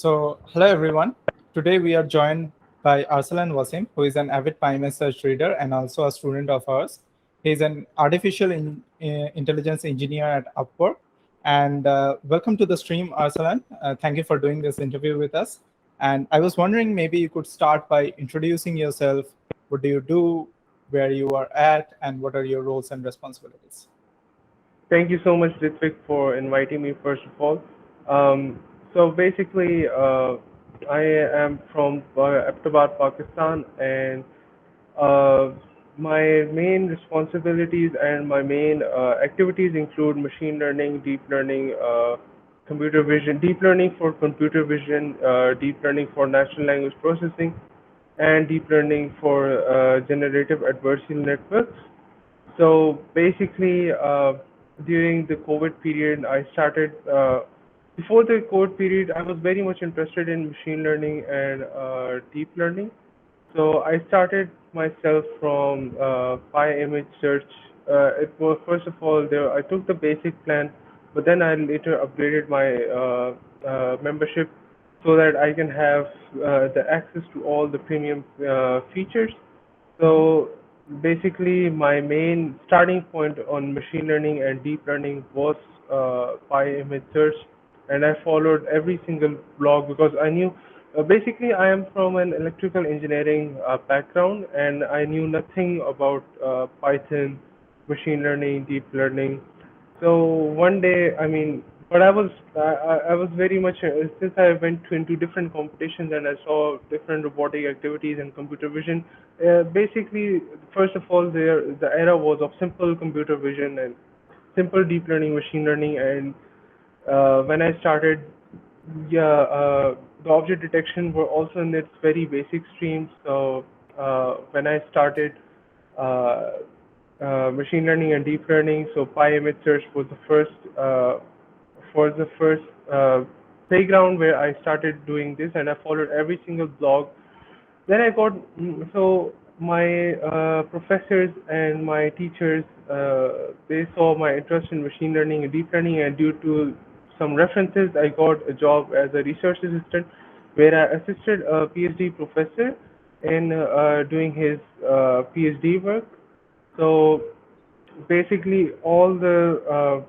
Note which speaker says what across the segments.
Speaker 1: Hello everyone. Today we are joined by Arsalan Waseem, who is an avid PyImageSearch reader and also a student of ours. He is an intelligence engineer at Upwork. And welcome to the stream, Arsalan. Thank you for doing this interview with us. And I was wondering, maybe you could start by introducing yourself. What do you do, where you are at, and what are your roles and responsibilities?
Speaker 2: Thank you so much, Ritvik, for inviting me, first of all. So basically, I am from Abbottabad, Pakistan, and uh, my main responsibilities and my main activities include machine learning, deep learning, computer vision, deep learning for computer vision, deep learning for natural language processing, and deep learning for generative adversarial networks. So basically, during the COVID period, I started. Before the COVID period, I was very much interested in machine learning and deep learning. So I started myself from PyImageSearch. It was first of all there. I took the basic plan, but then I later upgraded my membership so that I can have the access to all the premium features. So basically, my main starting point on machine learning and deep learning was PyImageSearch, and I followed every single blog because I knew. Basically, I am from an electrical engineering background, and I knew nothing about Python, machine learning, deep learning. So one day, I mean, but I was very much since I went into different competitions and I saw different robotic activities and computer vision. Basically, first of all, the era was of simple computer vision and simple deep learning, machine learning, and when I started, yeah, the object detection were also in its very basic streams. So when I started uh, machine learning and deep learning, so PyImageSearch was the first playground where I started doing this, and I followed every single blog. Then I got so my professors and my teachers they saw my interest in machine learning and deep learning, and due to some references, I got a job as a research assistant, where I assisted a PhD professor in doing his PhD work. So basically, all the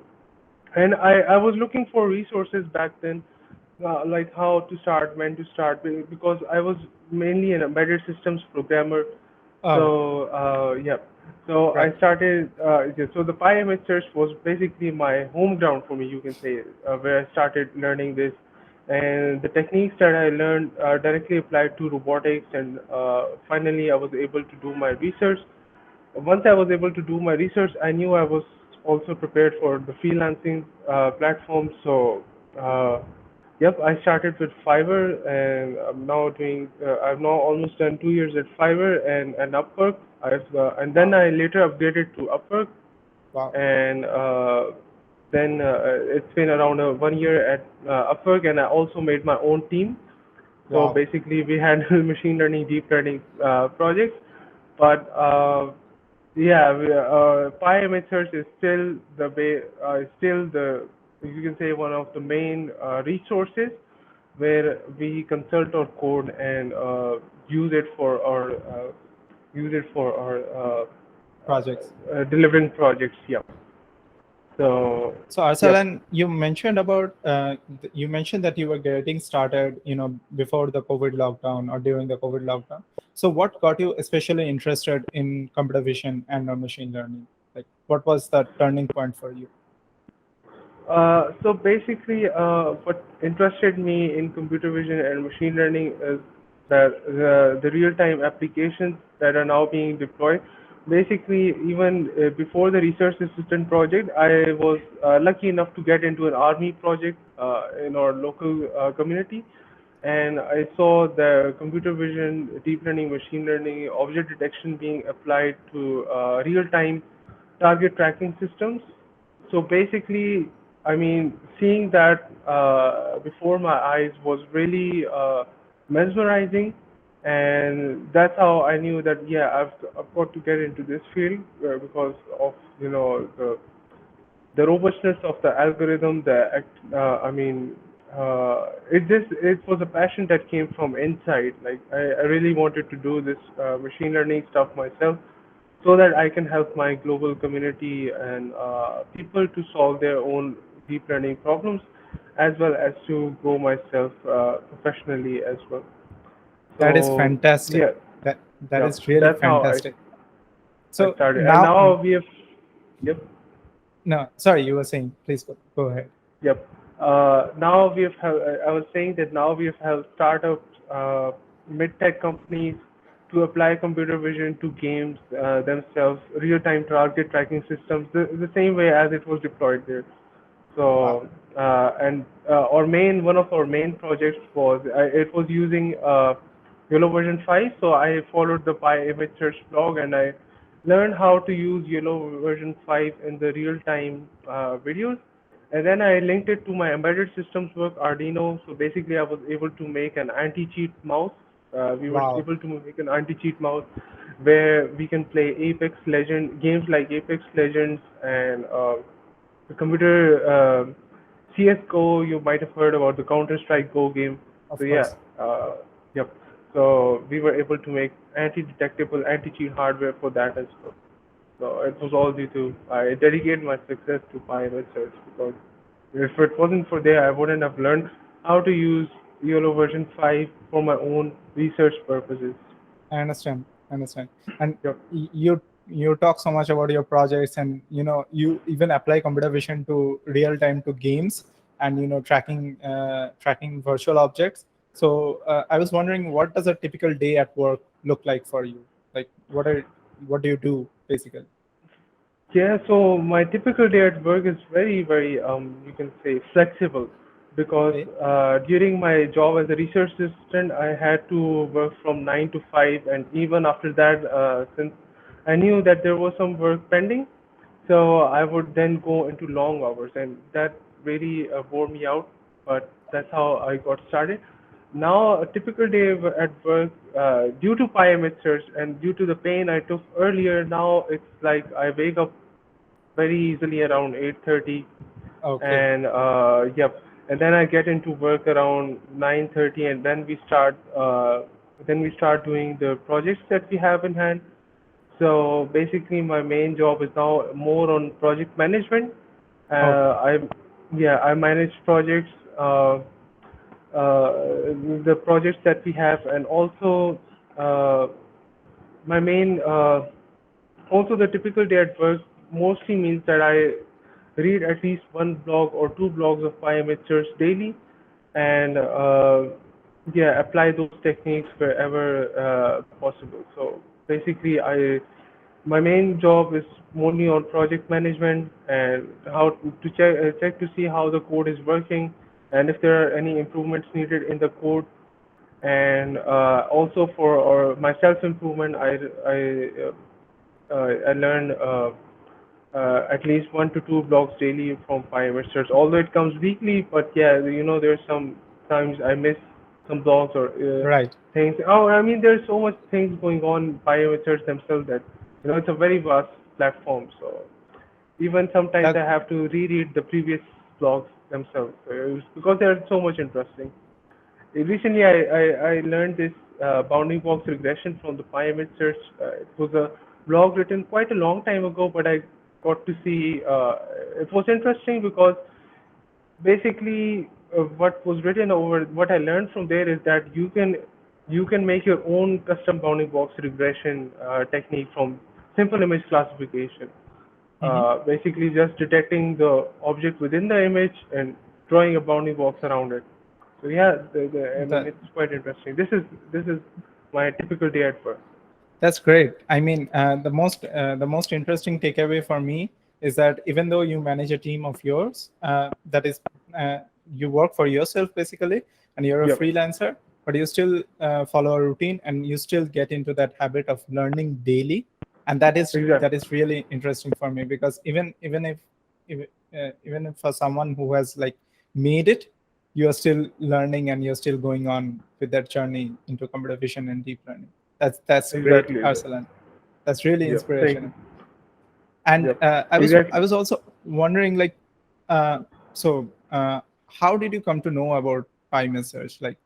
Speaker 2: and I was looking for resources back then, like how to start, when to start, because I was mainly an embedded systems programmer.
Speaker 1: Oh,
Speaker 2: So yeah, so
Speaker 1: right.
Speaker 2: I started. So the PyImageSearch was basically my home ground for me, you can say, where I started learning this, and the techniques that I learned directly applied to robotics, and finally I was able to do my research. Once I was able to do my research, I knew I was also prepared for the freelancing platform. So, yep, I started with Fiverr, and I'm now doing. I've now almost done 2 years at Fiverr and Upwork. And then
Speaker 1: Wow.
Speaker 2: I later upgraded to Upwork,
Speaker 1: Wow.
Speaker 2: and then it's been around 1 year at Upwork, and I also made my own team. So
Speaker 1: Wow.
Speaker 2: basically, we handle machine learning, deep learning projects, but yeah, PyImageSearch is still still the, you can say, one of the main resources where we consult our code and use it for our
Speaker 1: Projects.
Speaker 2: delivering projects. Yeah. So,
Speaker 1: So
Speaker 2: yep.
Speaker 1: Arsalan, you mentioned that you were getting started, before the COVID lockdown or during the COVID lockdown. So what got you especially interested in computer vision and machine learning? Like, what was the turning point for you?
Speaker 2: So basically, what interested me in computer vision and machine learning is that the real-time applications that are now being deployed. Basically, even before the research assistant project, I was lucky enough to get into an army project in our local community, and I saw the computer vision, deep learning, machine learning, object detection being applied to real-time target tracking systems. So basically, I mean, seeing that before my eyes was really mesmerizing, and that's how I knew that, yeah, I've got to get into this field because of the robustness of the algorithm, I mean, it was a passion that came from inside. Like I really wanted to do this machine learning stuff myself, so that I can help my global community and people to solve their own deep learning problems, as well as to grow myself professionally as well.
Speaker 1: That is
Speaker 2: So
Speaker 1: fantastic.
Speaker 2: yeah,
Speaker 1: That
Speaker 2: yeah,
Speaker 1: is really
Speaker 2: that's how
Speaker 1: fantastic.
Speaker 2: I
Speaker 1: So
Speaker 2: started, and
Speaker 1: now,
Speaker 2: now we have, yep.
Speaker 1: no, sorry, you were saying. Please go ahead.
Speaker 2: Yep. Now we have I was saying that now we have helped startups, mid-tech companies to apply computer vision to games themselves, real-time target tracking systems, the same way as it was deployed there.
Speaker 1: Wow.
Speaker 2: So, and one of our main projects was, it was using YOLO version 5. So I followed the PyImageSearch blog and I learned how to use YOLO version 5 in the real-time videos. And then I linked it to my embedded systems work, Arduino. So basically, I was able to make an anti-cheat mouse. We were
Speaker 1: Wow.
Speaker 2: able to make an anti-cheat mouse where we can play Apex Legend games like Apex Legends and the computer CS:GO. You might have heard about the Counter Strike Go game. So
Speaker 1: Of
Speaker 2: yeah,
Speaker 1: course.
Speaker 2: yep. So we were able to make anti-detectable, anti-cheat hardware for that as well. So it was all due to I dedicate my success to PyImageSearch, because if it wasn't for there, I wouldn't have learned how to use YOLO version 5 for my own research purposes.
Speaker 1: I understand. I understand. And
Speaker 2: Yep.
Speaker 1: you talk so much about your projects, and you even apply computer vision to real time to games, and tracking virtual objects. So I was wondering, what does a typical day at work look like for you? Like, what do you do basically?
Speaker 2: Yeah, so my typical day at work is very, very, you can say flexible, because
Speaker 1: Okay.
Speaker 2: during my job as a research assistant, I had to work from 9 to 5, and even after that, since I knew that there was some work pending, so I would then go into long hours, and that really wore me out. But that's how I got started. Now, a typical day at work, due to PyImageSearch and due to the pain I took earlier, now it's like I wake up very easily around 8:30,
Speaker 1: Okay.
Speaker 2: and yep, and then I get into work around 9:30, and then we start doing the projects that we have in hand. So basically, my main job is now more on project management.
Speaker 1: Okay.
Speaker 2: I Yeah, I manage projects, the projects that we have, and also uh, my main also the typical day at work mostly means that I read at least one blog or two blogs of PyImageSearch daily, and yeah, apply those techniques wherever possible. So basically, my main job is mainly on project management and how to check to see how the code is working, and if there are any improvements needed in the code. And also for my self improvement, I learn at least one to two blogs daily from PyImageSearch. Although it comes weekly, but yeah, there's some times I miss some blogs or
Speaker 1: Right.
Speaker 2: things. Oh, I mean, there's so much things going on in PyImageSearch themselves that it's a very vast platform. So even sometimes
Speaker 1: That
Speaker 2: I have to reread the previous blogs themselves, because they're so much interesting. Recently, I learned this bounding box regression from the PyImageSearch. It was a blog written quite a long time ago, but I got to see it was interesting because basically what was written over what I learned from there is that you can make your own custom bounding box regression technique from simple image classification.
Speaker 1: Mhm.
Speaker 2: Basically, just detecting the object within the image and drawing a bounding box around it. So yeah, I mean,
Speaker 1: that
Speaker 2: it's quite interesting. This is my typical day at work.
Speaker 1: That's great. I mean, the most interesting takeaway for me is that even though you manage a team of yours, that is, uh, you work for yourself basically, and you're a
Speaker 2: Yep,
Speaker 1: freelancer, but you still follow a routine, and you still get into that habit of learning daily, and that
Speaker 2: exactly,
Speaker 1: is really interesting for me, because even if for someone who has like made it, you are still learning, and you're still going on with that journey into computer vision and deep learning. That's great,
Speaker 2: exactly.
Speaker 1: Arsalan. That's really
Speaker 2: Yep, thank you.
Speaker 1: inspirational. And
Speaker 2: Yep,
Speaker 1: I was
Speaker 2: exactly.
Speaker 1: also wondering, like, uh, so how did you come to know about PyImageSearch? Like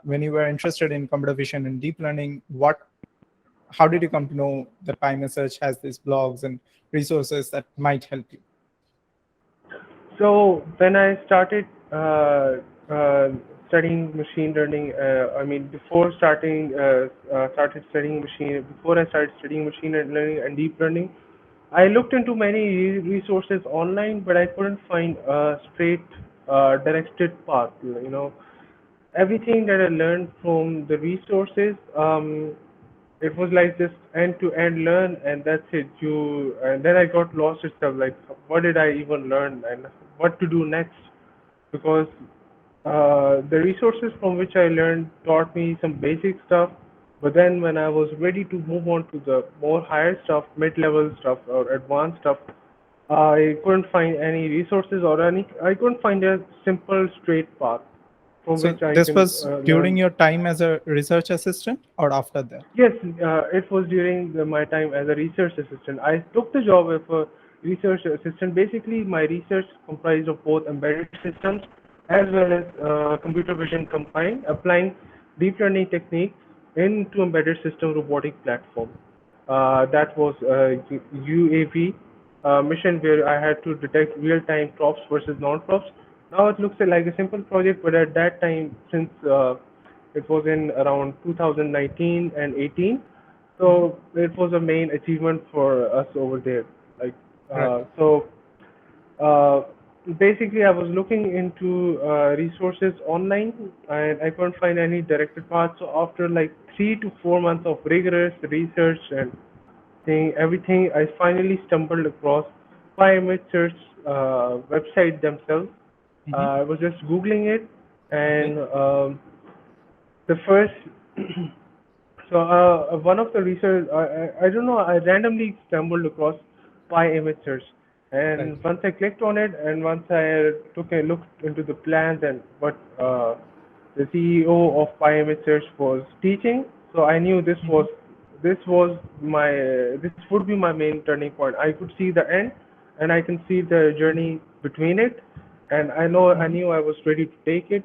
Speaker 1: when you were interested in computer vision and deep learning, how did you come to know that PyImageSearch has these blogs and resources that might help you?
Speaker 2: So when I started uh, studying machine learning, I mean before I started studying machine learning and deep learning, I looked into many resources online, but I couldn't find a straight directed path. Everything that I learned from the resources, it was like just end to end learn, and that's it. And then I got lost itself. Like, what did I even learn, and what to do next? Because the resources from which I learned taught me some basic stuff, but then when I was ready to move on to the more higher stuff, mid-level stuff or advanced stuff, I couldn't find any resources or any. I couldn't find a simple straight path from
Speaker 1: So
Speaker 2: which I
Speaker 1: this
Speaker 2: can
Speaker 1: was during
Speaker 2: learn.
Speaker 1: your time as a research assistant or after that?
Speaker 2: Yes, it was during my time as a research assistant. I took the job of a research assistant. Basically, my research comprised of both embedded systems as well as computer vision combined, applying deep learning techniques into embedded system robotic platform. That was UAV mission where I had to detect real-time props versus non-props. Now it looks like a simple project, but at that time, since it was in around 2019 and 18,
Speaker 1: Mhm.
Speaker 2: so it was a main achievement for us over there. Like
Speaker 1: Right.
Speaker 2: so, uh, basically, I was looking into resources online and I couldn't find any directed path. So after like 3 to 4 months of rigorous research and seeing everything, I finally stumbled across PyImageSearch website themselves.
Speaker 1: Hmm.
Speaker 2: I was just googling it,
Speaker 1: Okay.
Speaker 2: and the first so one of the research I don't know, I randomly stumbled across PyImageSearch,
Speaker 1: Right.
Speaker 2: and once I clicked on it and once I took a look into the plans and what the CEO of PyImageSearch was teaching, so I knew
Speaker 1: Hmm.
Speaker 2: this would be my main turning point. I could see the end and I can see the journey between it, and I
Speaker 1: Hmm.
Speaker 2: knew I was ready to take it.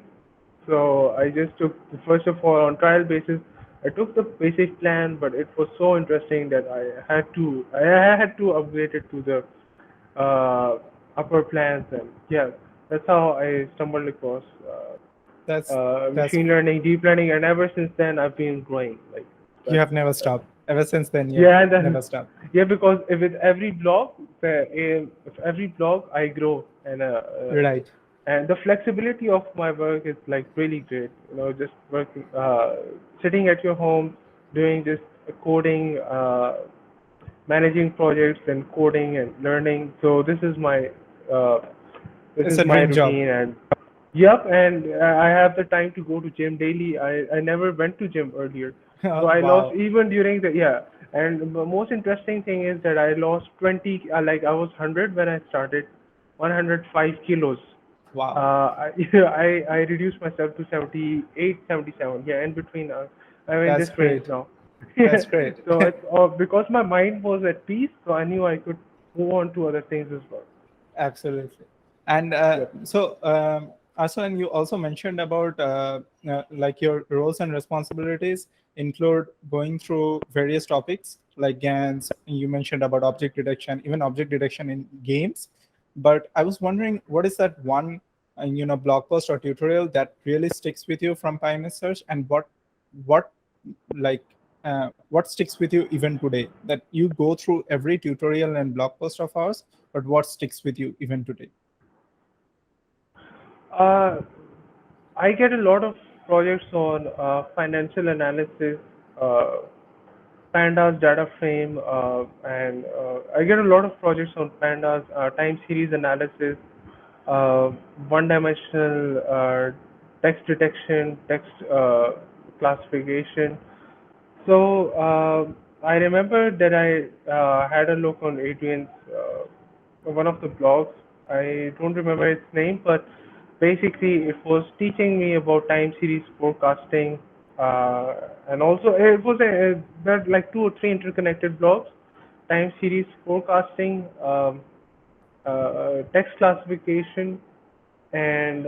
Speaker 2: So I just took, first of all, on trial basis, I took the basic plan, but it was so interesting that I had to upgrade it to the upper plans, and yeah, that's how I stumbled across
Speaker 1: That's that's
Speaker 2: machine learning, deep learning, and ever since then I've been growing. Like
Speaker 1: you
Speaker 2: that's
Speaker 1: have never stopped. Ever since then, you have
Speaker 2: yeah, and then
Speaker 1: never stopped.
Speaker 2: yeah, because with every blog, if every blog I grow,
Speaker 1: Right.
Speaker 2: and the flexibility of my work is like really great. Just working, sitting at your home, doing just coding, managing projects and coding and learning. So uh, this
Speaker 1: It's
Speaker 2: is
Speaker 1: a
Speaker 2: my
Speaker 1: dream job.
Speaker 2: routine, and yep, and I have the time to go to gym daily. I never went to gym earlier, so I lost
Speaker 1: Wow.
Speaker 2: even during the yeah. And the most interesting thing is that I lost 20. Like I was 100 when I started, 105 kilos.
Speaker 1: Wow.
Speaker 2: I reduced myself to 78, 77. Yeah, in between. I'm in
Speaker 1: That's
Speaker 2: this range
Speaker 1: great.
Speaker 2: now.
Speaker 1: That's great.
Speaker 2: So it's because my mind was at peace, so I knew I could move on to other things as well.
Speaker 1: Absolutely. And
Speaker 2: Yep.
Speaker 1: so, Arsalan, you also mentioned about like your roles and responsibilities include going through various topics like GANs. You mentioned about object detection, even object detection in games. But I was wondering, what is that one, blog post or tutorial that really sticks with you from PyImageSearch, and what like what sticks with you even today, that you go through every tutorial and blog post of ours, but what sticks with you even today?
Speaker 2: Uh, I get a lot of projects on financial analysis, uh, pandas data frame, and I get a lot of projects on pandas, time series analysis, uh, one-dimensional text detection, text classification. So I remember that I had a look on Adrian's one of the blogs. I don't remember its name, but basically it was teaching me about time series forecasting, and also it was there are like two or three interconnected blogs: time series forecasting, text classification, And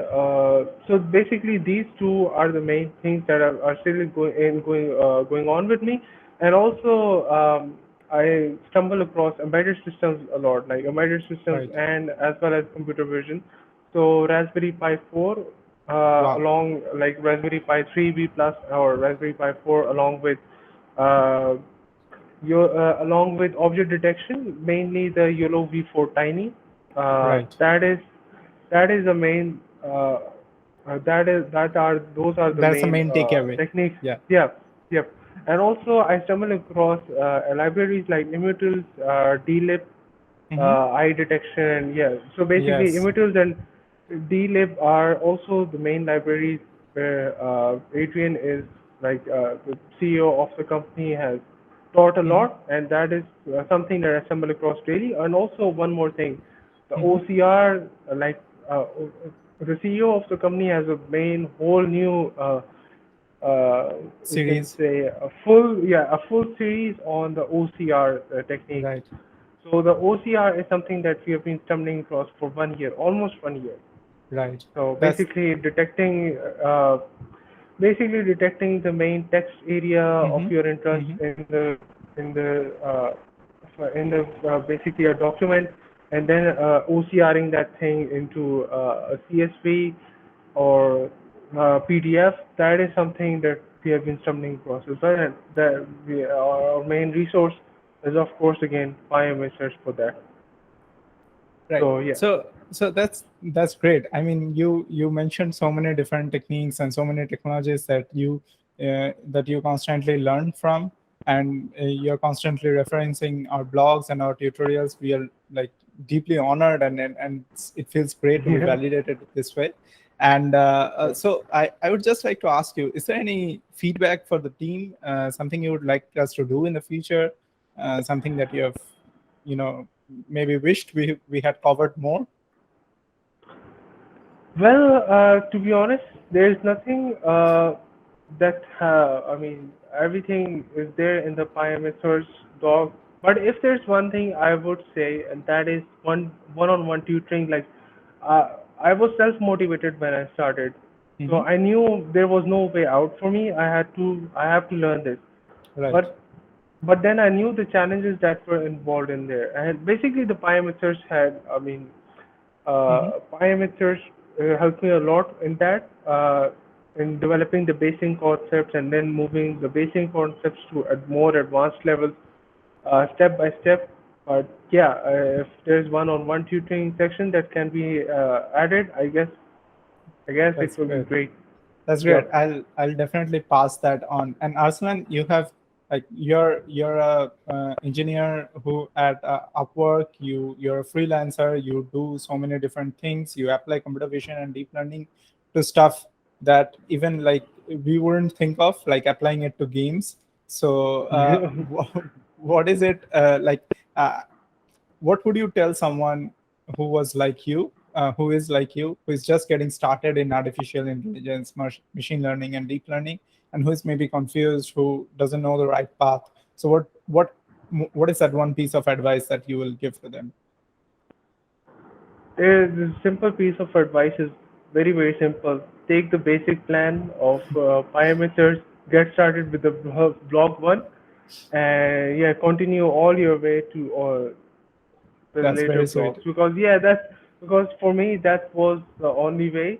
Speaker 2: so basically these two are the main things that are still going on with me. And also I stumble across embedded systems a lot, like embedded systems
Speaker 1: Right.
Speaker 2: and as well as computer vision. So Raspberry Pi 4
Speaker 1: Wow.
Speaker 2: along like Raspberry Pi 3B plus or Raspberry Pi 4 along with uh, along with object detection, mainly the YOLO V4 Tiny. Uh,
Speaker 1: Right.
Speaker 2: that is that is the main that are those are the
Speaker 1: That's the
Speaker 2: main
Speaker 1: main takeaway.
Speaker 2: techniques.
Speaker 1: Yeah.
Speaker 2: Yeah, yep. And also I stumbled across libraries like immutils, dlib,
Speaker 1: Mm-hmm.
Speaker 2: eye detection, and yeah. So basically,
Speaker 1: Yes.
Speaker 2: immutils and dlib are also the main libraries where Adrian is like the CEO of the company has taught a
Speaker 1: Mm-hmm.
Speaker 2: lot, and that is something that I stumble across daily. And also one more thing, the
Speaker 1: Mm-hmm.
Speaker 2: OCR, like the CEO of the company has a main whole new uh, you can
Speaker 1: Series.
Speaker 2: say a full series on the OCR techniques.
Speaker 1: Right.
Speaker 2: So the OCR is something that we have been stumbling across for 1 year, almost 1 year.
Speaker 1: Right.
Speaker 2: So
Speaker 1: That's.
Speaker 2: basically detecting the main text area of
Speaker 1: Mm-hmm.
Speaker 2: your interest
Speaker 1: Mm-hmm.
Speaker 2: in the basically a document, and then OCRing that thing into a CSV or PDF. That is something that we have been stumbling across as well, and that our main resource is of course again PyImageSearch for that.
Speaker 1: Right.
Speaker 2: So yeah.
Speaker 1: So that's great. I mean, you mentioned so many different techniques and so many technologies that you constantly learn from, and you're constantly referencing our blogs and our tutorials. We are like deeply honored, and it feels great to be
Speaker 2: Yeah.
Speaker 1: validated this way. And
Speaker 2: Yeah.
Speaker 1: so I would just like to ask you: is there any feedback for the team? Something you would like us to do in the future? Something that you have, you know, maybe wished we had covered more.
Speaker 2: Well, to be honest, there's nothing that I mean, everything is there in the PyImageSearch doc. But if there's one thing I would say, and that is one-on-one tutoring. Like, I was self-motivated when I started, so
Speaker 1: Hmm.
Speaker 2: I knew there was no way out for me. I have to learn this.
Speaker 1: Right.
Speaker 2: But but then I knew the challenges that were involved in there, and basically the PyImageSearch had, I mean,
Speaker 1: Hmm.
Speaker 2: PyImageSearch helped me a lot in that, in developing the basic concepts and then moving the basic concepts to more advanced levels, step by step. But yeah, if there's one-on-one tutoring section that can be added, I guess it
Speaker 1: That's
Speaker 2: will be
Speaker 1: great.
Speaker 2: great.
Speaker 1: That's great.
Speaker 2: Yep.
Speaker 1: I'll definitely pass that on. And Arslan, you have like you're a engineer who at Upwork. You're a freelancer. You do so many different things. You apply computer vision and deep learning to stuff that even like we wouldn't think of, like applying it to games. So what is it like? Uh, what would you tell someone who was like you, who is like you, who is just getting started in artificial intelligence, machine learning, and deep learning, and who is maybe confused, who doesn't know the right path? So what is that one piece of advice that you will give to them?
Speaker 2: The simple piece of advice is very, very simple. Take the basic plan of parameters, get started with the block one, and yeah, continue all your way to the
Speaker 1: That's
Speaker 2: later
Speaker 1: very sweet.
Speaker 2: blocks. Because yeah, that's because for me that was the only way.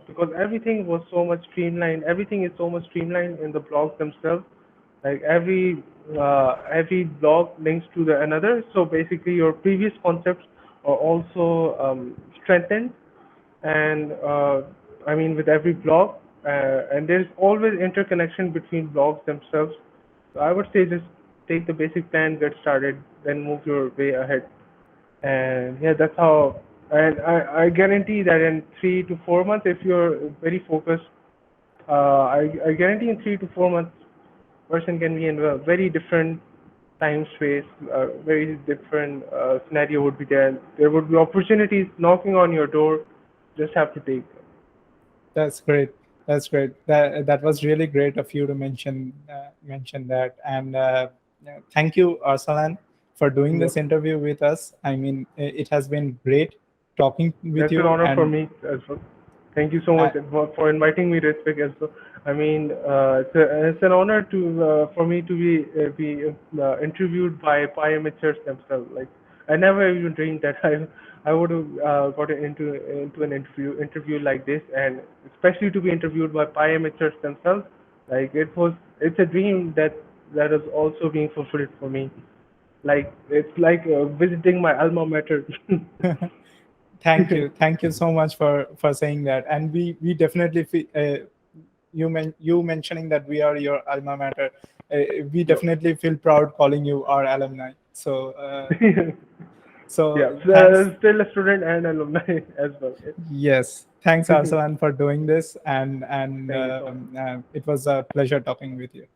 Speaker 2: Because everything was so much streamlined. Everything is so much streamlined in the blocks themselves. Like every block links to the another. So basically, your previous concepts are also strengthened, and I mean with every block, and there's always interconnection between blocks themselves. So I would say just take the basic plan, get started, then move your way ahead. And yeah, that's how. And I guarantee that in 3 to 4 months, if you're very focused, I guarantee in 3 to 4 months, person can be in a very different time space, very different scenario would be there. There would be opportunities knocking on your door. Just have to take them.
Speaker 1: That's great. That's great. That was really great of you to mention that. And yeah, thank you, Arsalan, for doing
Speaker 2: Yep.
Speaker 1: this interview with us. I mean, it has been great talking with
Speaker 2: That's an
Speaker 1: you.
Speaker 2: honor for
Speaker 1: And
Speaker 2: me as well. Thank you so
Speaker 1: uh,
Speaker 2: much for inviting me, Ritvik, as well. I mean, it's an honor to for me to be interviewed by PyImageSearch themselves. Like, I never even dreamed that I would have gotten into an interview like this, and especially to be interviewed by PyImageSearch themselves. Like, it's a dream that is also being fulfilled for me. Like, it's like visiting my alma mater.
Speaker 1: thank you so much for saying that. And we definitely you mentioning that we are your alma mater. We
Speaker 2: Yep.
Speaker 1: definitely feel proud calling you our alumni. So
Speaker 2: Yeah,
Speaker 1: thanks.
Speaker 2: still a student and alumni as well.
Speaker 1: Yes, thanks Arsalan for doing this, and
Speaker 2: Thank you so much.
Speaker 1: it was a pleasure talking with you.